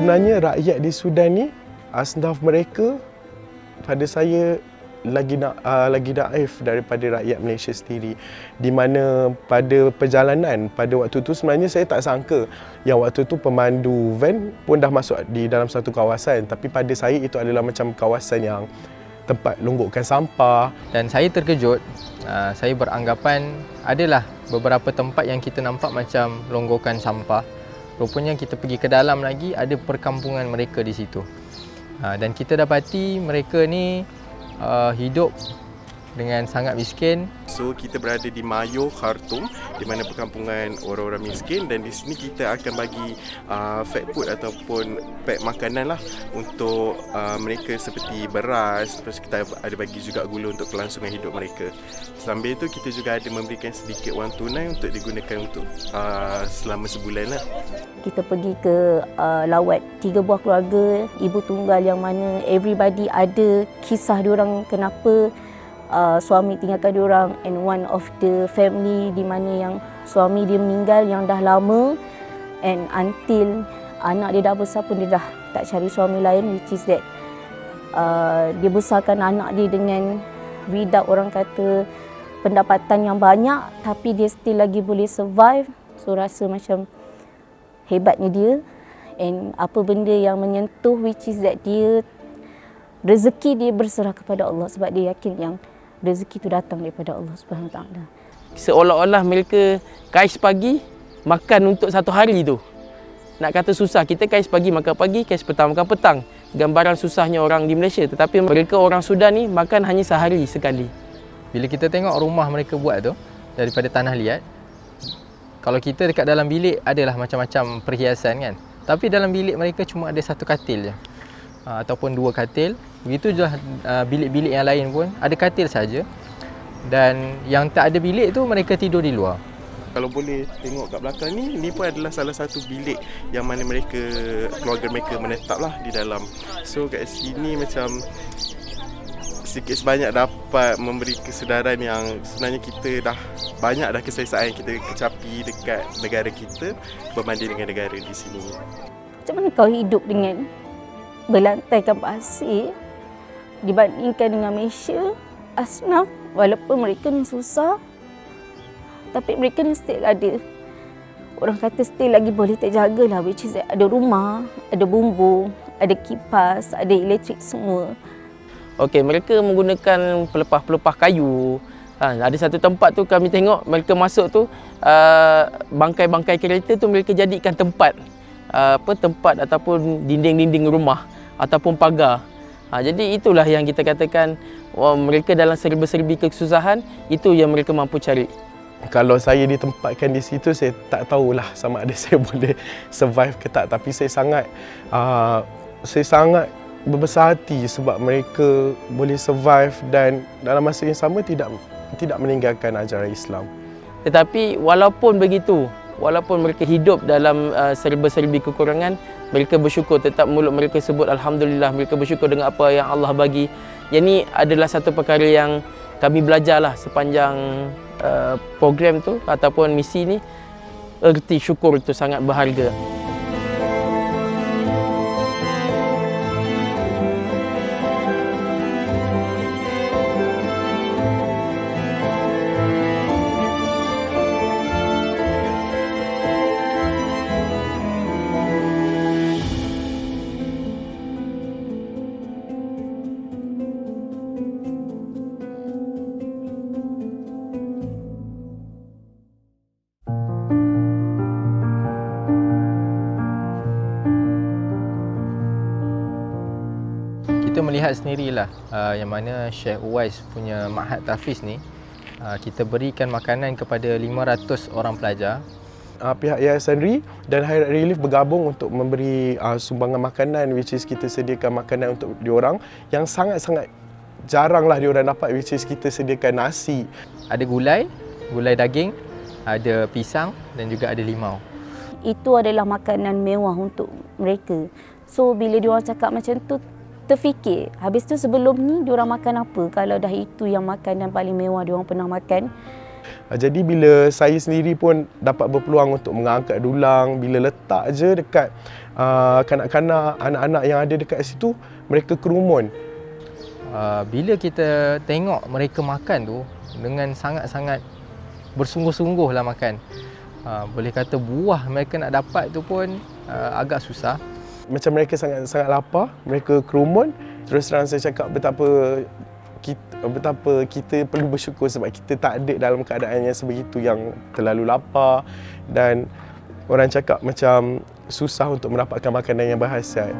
Sebenarnya rakyat di Sudan ni, asnaf mereka pada saya lagi naif daripada rakyat Malaysia sendiri. Di mana pada perjalanan pada waktu tu sebenarnya saya tak sangka yang waktu tu pemandu van pun dah masuk di dalam satu kawasan, tapi pada saya itu adalah macam kawasan yang tempat longgokkan sampah. Dan saya terkejut, saya beranggapan adalah beberapa tempat yang kita nampak macam longgokkan sampah. Rupanya kita pergi ke dalam lagi, ada perkampungan mereka di situ. Dan kita dapati mereka ni hidup dengan sangat miskin. So kita berada di Mayo, Khartoum, di mana perkampungan orang-orang miskin, dan di sini kita akan bagi fed food ataupun pack makanan lah untuk mereka seperti beras. Terus kita ada bagi juga gula untuk kelangsungan hidup mereka. Sambil itu kita juga ada memberikan sedikit wang tunai untuk digunakan untuk selama sebulan lah. Kita pergi ke lawat 3 buah keluarga ibu tunggal yang mana everybody ada kisah diorang kenapa suami tinggalkan diorang, and one of the family di mana yang suami dia meninggal yang dah lama, and until anak dia dah besar pun dia dah tak cari suami lain, which is that dia besarkan anak dia dengan without orang kata pendapatan yang banyak, tapi dia still lagi boleh survive. So rasa macam hebatnya dia, and apa benda yang menyentuh, which is that dia rezeki dia berserah kepada Allah sebab dia yakin yang rezeki itu datang daripada Allah Subhanahu Wa Taala. Seolah-olah mereka kais pagi makan untuk satu hari tu. Nak kata susah, kita kais pagi makan pagi, kais petang makan petang. Gambaran susahnya orang di Malaysia, tetapi mereka orang Sudan ni makan hanya sehari sekali. Bila kita tengok rumah mereka buat tu daripada tanah liat, kalau kita dekat dalam bilik adalah macam-macam perhiasan kan. Tapi dalam bilik mereka cuma ada satu katil je. Ataupun 2 katil. Begitu je bilik-bilik yang lain pun ada katil saja. Dan yang tak ada bilik tu mereka tidur di luar. Kalau boleh tengok kat belakang ni, ini pun adalah salah satu bilik yang mana mereka, keluarga mereka menetap lah di dalam. So kat sini macam sikit sebanyak dapat memberi kesedaran yang sebenarnya kita dah banyak dah keselesaan kita kecapi dekat negara kita berbanding dengan negara di sini. Macam mana kau hidup dengan berlantaikan pasir dibandingkan dengan Malaysia, asnaf, walaupun mereka ni susah, tapi mereka ni still ada, orang kata still lagi boleh terjaga lah, which is ada rumah, ada bumbung, ada kipas, ada elektrik semua. Okey, mereka menggunakan pelepah-pelepah kayu. Ada satu tempat tu kami tengok mereka masuk tu, bangkai-bangkai kereta tu mereka jadikan tempat tempat ataupun dinding-dinding rumah ataupun pagar. Jadi itulah yang kita katakan mereka dalam serba-serbi kesusahan, itu yang mereka mampu cari. Kalau saya ditempatkan di situ, saya tak tahulah sama ada saya boleh survive ke tak, tapi saya sangat berbesar hati sebab mereka boleh survive dan dalam masa yang sama tidak meninggalkan ajaran Islam. Tetapi walaupun begitu, walaupun mereka hidup dalam serba-serbi kekurangan, mereka bersyukur, tetap mulut mereka sebut Alhamdulillah, mereka bersyukur dengan apa yang Allah bagi. Yang ini adalah satu perkara yang kami belajarlah sepanjang program tu ataupun misi ni. Erti syukur itu sangat berharga. Kita melihat sendirilah yang mana Syekh Uwais punya Ma'had Tahfiz ni, kita berikan makanan kepada 500 orang pelajar. Pihak Yayasan RI dan Hairat Relief bergabung untuk memberi sumbangan makanan, which is kita sediakan makanan untuk diorang yang sangat-sangat jaranglah diorang dapat, which is kita sediakan nasi. Ada gulai daging, ada pisang dan juga ada limau. Itu adalah makanan mewah untuk mereka. So bila diorang cakap macam tu, terfikir, habis tu sebelum ni diorang makan apa? Kalau dah itu yang makanan paling mewah diorang pernah makan. Jadi bila saya sendiri pun dapat berpeluang untuk mengangkat dulang, bila letak je dekat kanak-kanak, anak-anak yang ada dekat situ, mereka kerumun. Bila kita tengok mereka makan tu dengan sangat-sangat bersungguh-sungguh lah makan, boleh kata buah mereka nak dapat tu pun agak susah. Macam mereka sangat-sangat lapar, mereka kerumun. Terus terang saya cakap betapa kita perlu bersyukur sebab kita tak ada dalam keadaan yang sebegitu, yang terlalu lapar, dan orang cakap macam susah untuk mendapatkan makanan yang berhasiat.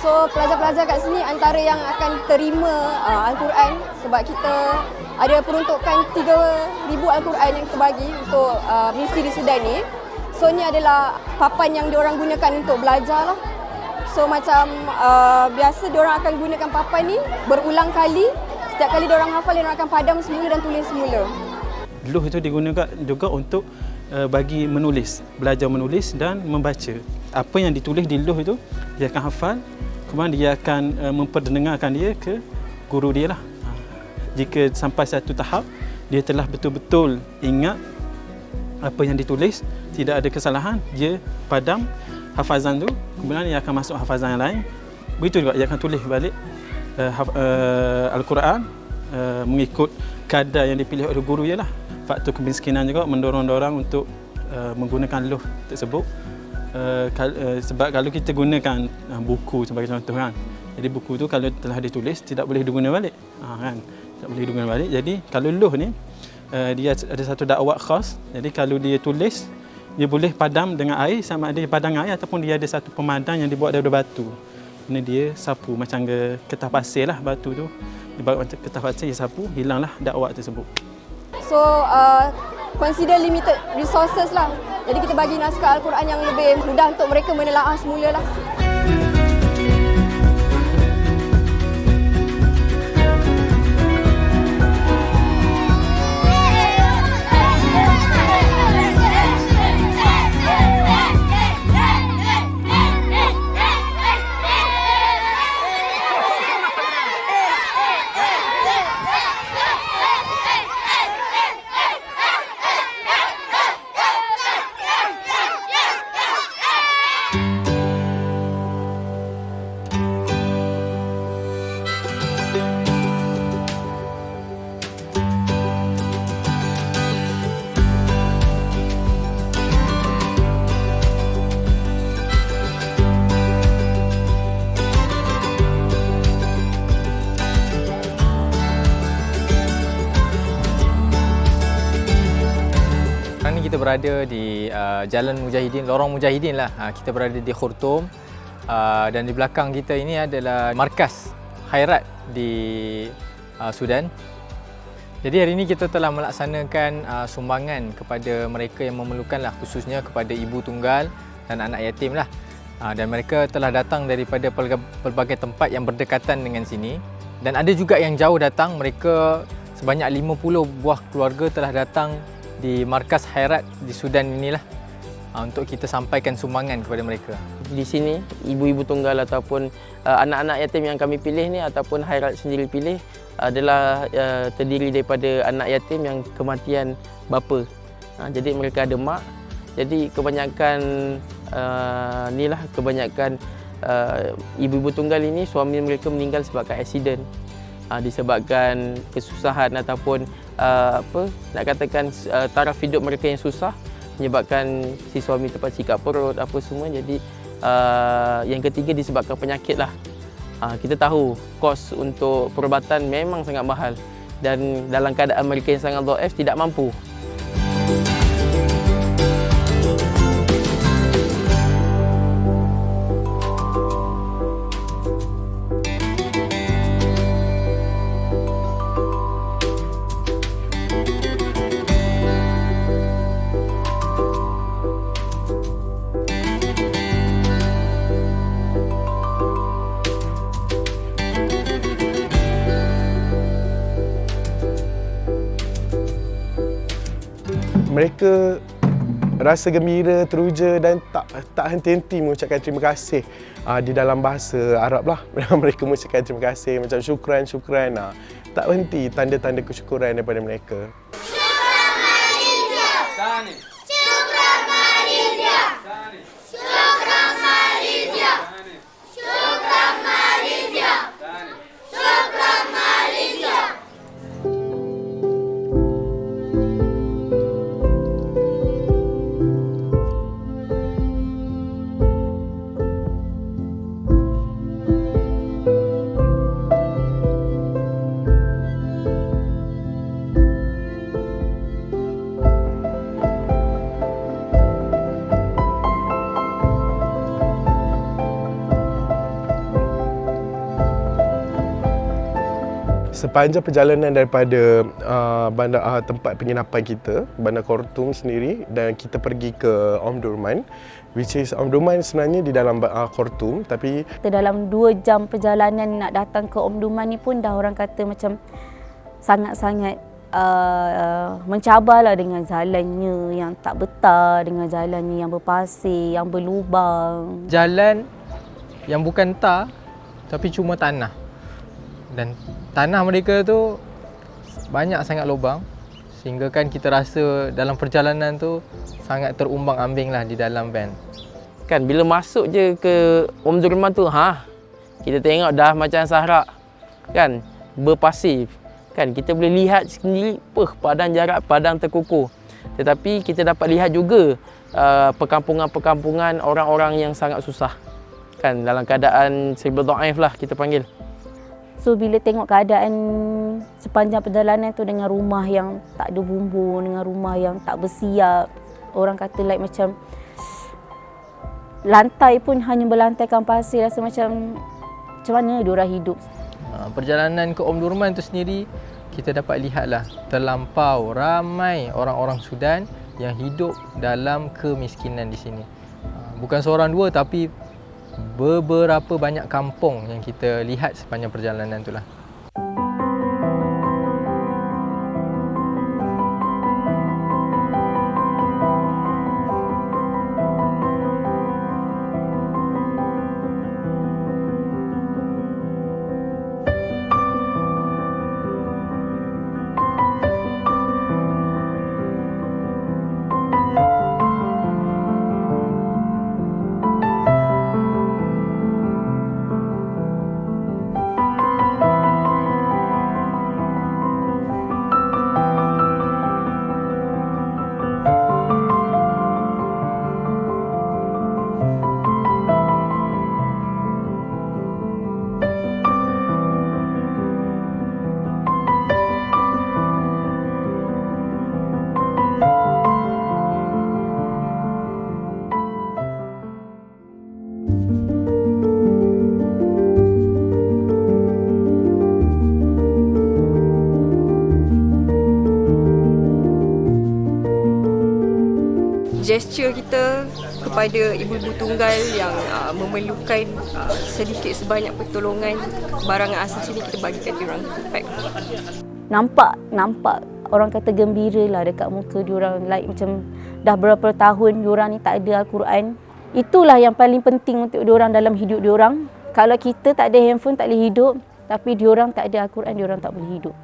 So pelajar-pelajar kat sini antara yang akan terima Al-Quran, sebab kita ada peruntukan 3,000 Al-Quran yang terbagi untuk misi di Sudan ni. So ni adalah papan yang diorang gunakan untuk belajar lah. So macam biasa diorang akan gunakan papan ni berulang kali. Setiap kali diorang hafal, diorang akan padam semula dan tulis semula. Luh itu digunakan juga untuk bagi menulis, belajar menulis dan membaca. Apa yang ditulis di luh itu dia akan hafal, kemudian dia akan memperdengarkan dia ke guru dia lah. Jika sampai satu tahap dia telah betul-betul ingat apa yang ditulis, tidak ada kesalahan, dia padam hafazan tu, kemudian dia akan masuk hafazan yang lain. Begitu juga dia akan tulis balik Al-Quran mengikut kadar yang dipilih oleh guru dia lah. Faktor kemiskinan juga mendorong-dorong untuk menggunakan luh tersebut. Sebab kalau kita gunakan buku sebagai contoh kan, jadi buku tu kalau telah ditulis tidak boleh diguna balik, kan, tak boleh diguna balik. Jadi kalau luh ni dia ada satu dakwah khas, jadi kalau dia tulis dia boleh padam dengan air, sama ada padam air ataupun dia ada satu pemadam yang dibuat daripada batu. Ini dia sapu macam kertas pasir lah, batu tu dibuat macam kertas pasir, dia sapu, hilanglah dakwah tersebut. So consider limited resources lah. Jadi kita bagi naskah Al-Quran yang lebih mudah untuk mereka menelaah semula lah. Kita berada di Jalan Mujahidin, Lorong Mujahidin lah. Kita berada di Khartoum dan di belakang kita ini adalah markas Khairat di Sudan. Jadi hari ini kita telah melaksanakan sumbangan kepada mereka yang memerlukan lah, khususnya kepada ibu tunggal dan anak yatim lah. Dan mereka telah datang daripada pelbagai tempat yang berdekatan dengan sini, dan ada juga yang jauh datang. Mereka sebanyak 50 buah keluarga telah datang di markas Khairat di Sudan inilah untuk kita sampaikan sumbangan kepada mereka. Di sini ibu-ibu tunggal ataupun anak-anak yatim yang kami pilih ni ataupun Khairat sendiri pilih adalah terdiri daripada anak yatim yang kematian bapa. Jadi mereka ada mak. Jadi kebanyakan kebanyakan ibu-ibu tunggal ini suami mereka meninggal sebabkan aksiden. Disebabkan kesusahan ataupun nak katakan taraf hidup mereka yang susah, menyebabkan si suami terpaksa ikat perut apa semua. Jadi yang ketiga disebabkan penyakit lah. Kita tahu kos untuk perubatan memang sangat mahal, dan dalam keadaan mereka yang sangat dhaif tidak mampu. mereka rasa gembira, teruja dan tak henti-henti mengucapkan terima kasih di dalam bahasa Arab lah. Mereka mengucapkan terima kasih macam syukran. Tak henti tanda-tanda kesyukuran daripada mereka. Sepanjang perjalanan daripada tempat penginapan kita, Bandar Khartoum sendiri, dan kita pergi ke Omdurman, which is Omdurman sebenarnya di dalam Khartoum, tapi dalam 2 jam perjalanan nak datang ke Omdurman ni pun dah orang kata macam sangat-sangat mencabarlah dengan jalannya yang tak betar, dengan jalannya yang berpasir, yang berlubang. Jalan yang bukan tar tapi cuma tanah. Dan tanah mereka tu banyak sangat lubang sehingga kan kita rasa dalam perjalanan tu sangat terumbang-ambing lah di dalam van. Kan bila masuk je ke Omdurman tu, kita tengok dah macam Sahara. Kan, berpasir. Kan kita boleh lihat sendiri padang jarak, padang terkukuh. Tetapi kita dapat lihat juga perkampungan-perkampungan orang-orang yang sangat susah. Kan dalam keadaan serba dhaif lah kita panggil. So bila tengok keadaan sepanjang perjalanan tu dengan rumah yang tak ada bumbung, dengan rumah yang tak bersiap, orang kata like macam lantai pun hanya berlantaikan pasir, rasa macam mana diorang hidup. Perjalanan ke Omdurman tu sendiri kita dapat lihatlah terlampau ramai orang-orang Sudan yang hidup dalam kemiskinan di sini. Bukan seorang dua tapi beberapa banyak kampung yang kita lihat sepanjang perjalanan itulah. Gesture kita kepada ibu-ibu tunggal yang memerlukan sedikit sebanyak pertolongan, barangan asas ini kita bagikan diorang food pack. Nampak orang kata gembira lah dekat muka diorang, like macam dah berapa tahun diorang ni tak ada Al-Quran. Itulah yang paling penting untuk diorang dalam hidup diorang. Kalau kita tak ada handphone tak boleh hidup, tapi diorang tak ada Al-Quran, diorang tak boleh hidup.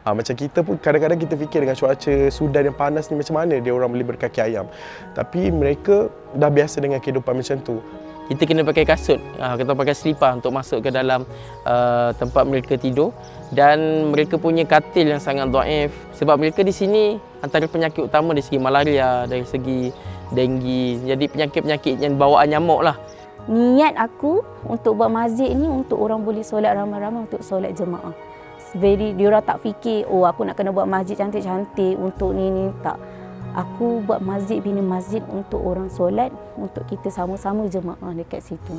Macam kita pun kadang-kadang kita fikir dengan cuaca Sudan yang panas ni macam mana dia orang boleh berkaki ayam. Tapi mereka dah biasa dengan kehidupan macam tu. Kita kena pakai kasut, kita pakai selipar untuk masuk ke dalam tempat mereka tidur. Dan mereka punya katil yang sangat dhaif. Sebab mereka di sini antara penyakit utama dari segi malaria, dari segi denggi. Jadi penyakit-penyakit yang bawaan nyamuk lah. Niat aku untuk buat masjid ni untuk orang boleh solat ramai-ramai, untuk solat jemaah. Diorang tak fikir, aku nak kena buat masjid cantik-cantik untuk ni, tak. Aku buat masjid, bina masjid untuk orang solat, untuk kita sama-sama jemaah dekat situ.